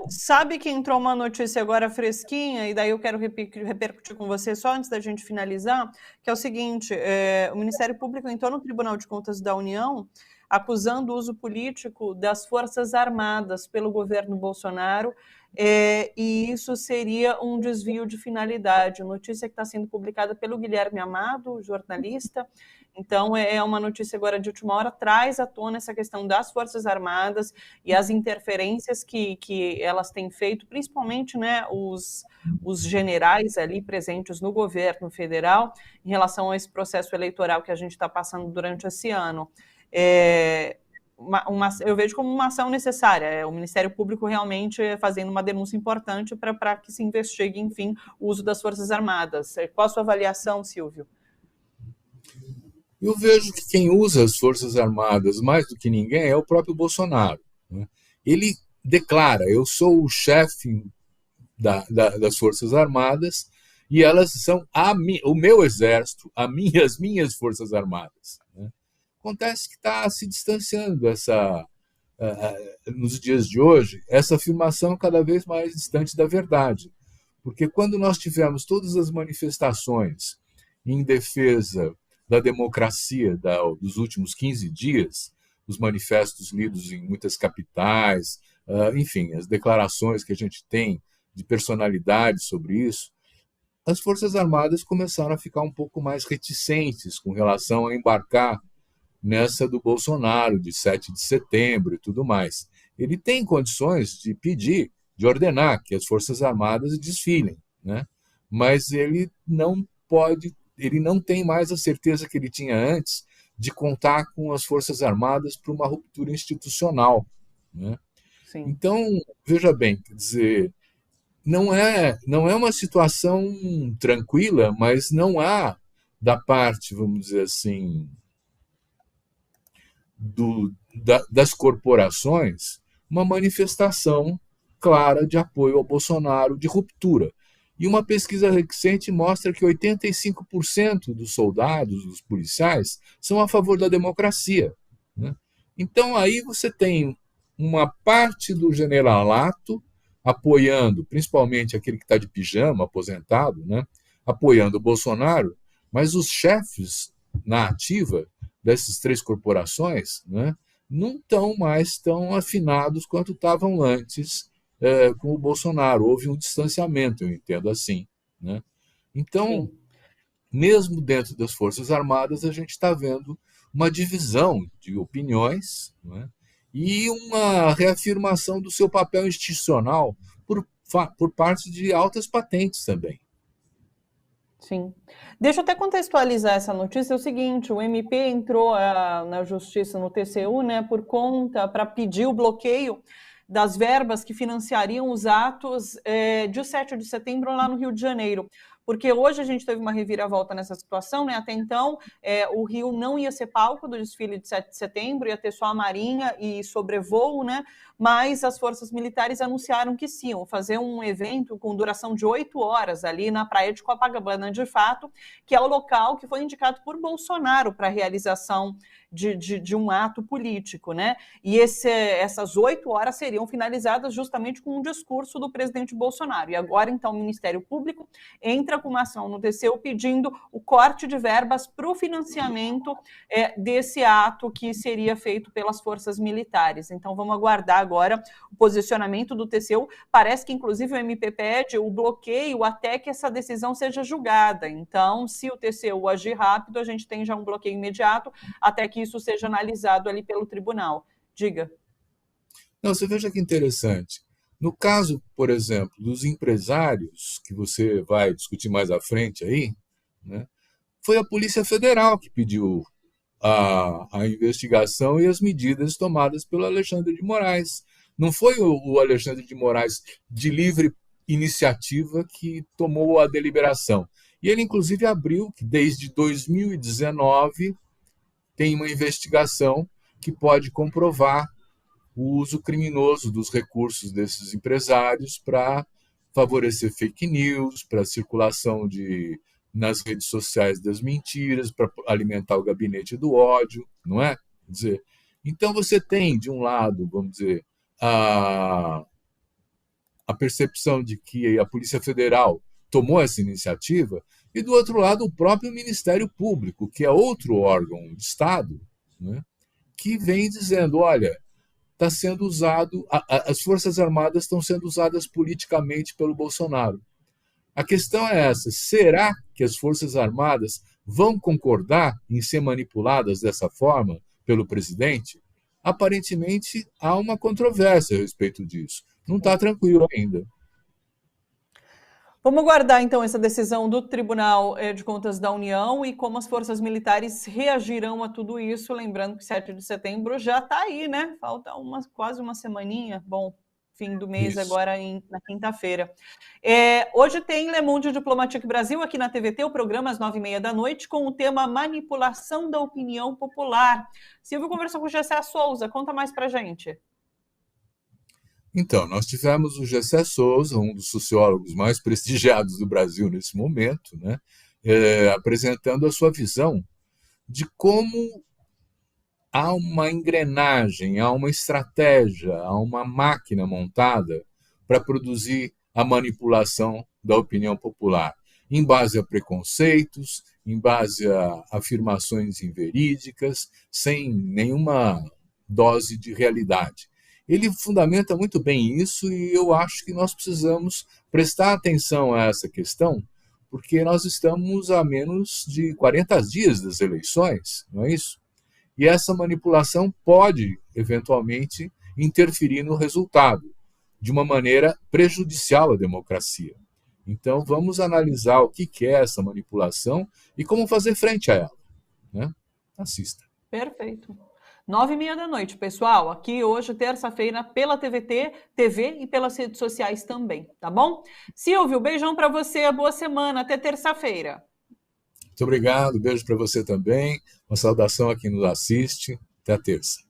Sabe que entrou uma notícia agora fresquinha, e daí eu quero repercutir com você só antes da gente finalizar, que é o seguinte: o Ministério Público entrou no Tribunal de Contas da União acusando o uso político das Forças Armadas pelo governo Bolsonaro, e isso seria um desvio de finalidade. Notícia que está sendo publicada pelo Guilherme Amado, jornalista. Então, é uma notícia agora de última hora, traz à tona essa questão das Forças Armadas e as interferências que elas têm feito, principalmente, né, os generais ali presentes no governo federal, em relação a esse processo eleitoral que a gente está passando durante esse ano. Eu vejo como uma ação necessária, o Ministério Público realmente fazendo uma denúncia importante para que se investigue, enfim, o uso das Forças Armadas. Qual a sua avaliação, Silvio? Eu vejo que quem usa as Forças Armadas mais do que ninguém é o próprio Bolsonaro, né? Ele declara: eu sou o chefe das Forças Armadas e elas são o meu exército, as minhas Forças Armadas, né? Acontece que está se distanciando nos dias de hoje, essa afirmação cada vez mais distante da verdade. Porque quando nós tivemos todas as manifestações em defesa da democracia dos últimos 15 dias, os manifestos lidos em muitas capitais, enfim, as declarações que a gente tem de personalidade sobre isso, as Forças Armadas começaram a ficar um pouco mais reticentes com relação a embarcar nessa do Bolsonaro, de 7 de setembro e tudo mais. Ele tem condições de pedir, de ordenar que as Forças Armadas desfilem, né? Mas ele não tem mais a certeza que ele tinha antes de contar com as Forças Armadas para uma ruptura institucional, né? Sim. Então, veja bem, quer dizer, não é uma situação tranquila, mas não há da parte, vamos dizer assim, das corporações, uma manifestação clara de apoio ao Bolsonaro, de ruptura. E uma pesquisa recente mostra que 85% dos soldados, dos policiais, são a favor da democracia, né? Então, aí você tem uma parte do generalato apoiando, principalmente aquele que está de pijama, aposentado, né, apoiando o Bolsonaro, mas os chefes na ativa dessas três corporações, né, não estão mais tão afinados quanto estavam antes com o Bolsonaro. Houve um distanciamento, eu entendo assim, né? Então, Sim. mesmo dentro das Forças Armadas, a gente está vendo uma divisão de opiniões, né, e uma reafirmação do seu papel institucional por parte de altas patentes também. Sim. Deixa eu até contextualizar essa notícia. É o seguinte: o MP entrou na justiça, no TCU, né, por conta, para pedir o bloqueio das verbas que financiariam os atos de 7 de setembro lá no Rio de Janeiro. Porque hoje a gente teve uma reviravolta nessa situação, né? Até então, o Rio não ia ser palco do desfile de 7 de setembro, ia ter só a Marinha e sobrevoo, né? Mas as forças militares anunciaram que sim, iam fazer um evento com duração de 8 horas ali na praia de Copacabana, de fato, que é o local que foi indicado por Bolsonaro para a realização de um ato político, né? E essas 8 horas seriam finalizadas justamente com um discurso do presidente Bolsonaro. E agora, então, o Ministério Público entra com uma ação no TCU pedindo o corte de verbas para o financiamento desse ato que seria feito pelas forças militares. Então, vamos aguardar agora o posicionamento do TCU. Parece que, inclusive, o MP pede o bloqueio até que essa decisão seja julgada. Então, se o TCU agir rápido, a gente tem já um bloqueio imediato até que isso seja analisado ali pelo tribunal. Diga. Não, você veja que interessante. No caso, por exemplo, dos empresários, que você vai discutir mais à frente aí, né, foi a Polícia Federal que pediu a investigação e as medidas tomadas pelo Alexandre de Moraes. Não foi o Alexandre de Moraes, de livre iniciativa, que tomou a deliberação. E ele, inclusive, abriu que, desde 2019, tem uma investigação que pode comprovar o uso criminoso dos recursos desses empresários para favorecer fake news, para a circulação nas redes sociais das mentiras, para alimentar o gabinete do ódio, não é? Quer dizer, então você tem, de um lado, vamos dizer, percepção de que a Polícia Federal tomou essa iniciativa, e, do outro lado, o próprio Ministério Público, que é outro órgão de Estado, né, que vem dizendo, olha, está sendo usado, as Forças Armadas estão sendo usadas politicamente pelo Bolsonaro. A questão é essa, será que as Forças Armadas vão concordar em ser manipuladas dessa forma pelo presidente? Aparentemente, há uma controvérsia a respeito disso. Não está tranquilo ainda. Vamos guardar, então, essa decisão do Tribunal de Contas da União e como as forças militares reagirão a tudo isso. Lembrando que 7 de setembro já está aí, né? Falta quase uma semaninha. Bom, fim do mês Isso. agora na quinta-feira. Hoje tem Le Monde Diplomatique Brasil aqui na TVT, o programa às 9h30 da noite, com o tema manipulação da opinião popular. Silvio conversou com o Gessé Souza. Conta mais pra gente. Então, nós tivemos o Gessé Souza, um dos sociólogos mais prestigiados do Brasil nesse momento, né, apresentando a sua visão de como há uma engrenagem, há uma estratégia, há uma máquina montada para produzir a manipulação da opinião popular, em base a preconceitos, em base a afirmações inverídicas, sem nenhuma dose de realidade. Ele fundamenta muito bem isso e eu acho que nós precisamos prestar atenção a essa questão, porque nós estamos a menos de 40 dias das eleições, não é isso? E essa manipulação pode, eventualmente, interferir no resultado, de uma maneira prejudicial à democracia. Então, vamos analisar o que é essa manipulação e como fazer frente a ela, né? Assista. Perfeito. 9h30 da noite, pessoal. Aqui hoje, terça-feira, pela TVT, TV e pelas redes sociais também, tá bom? Silvio, beijão para você, boa semana, até terça-feira. Muito obrigado, beijo para você também. Uma saudação a quem nos assiste. Até a terça.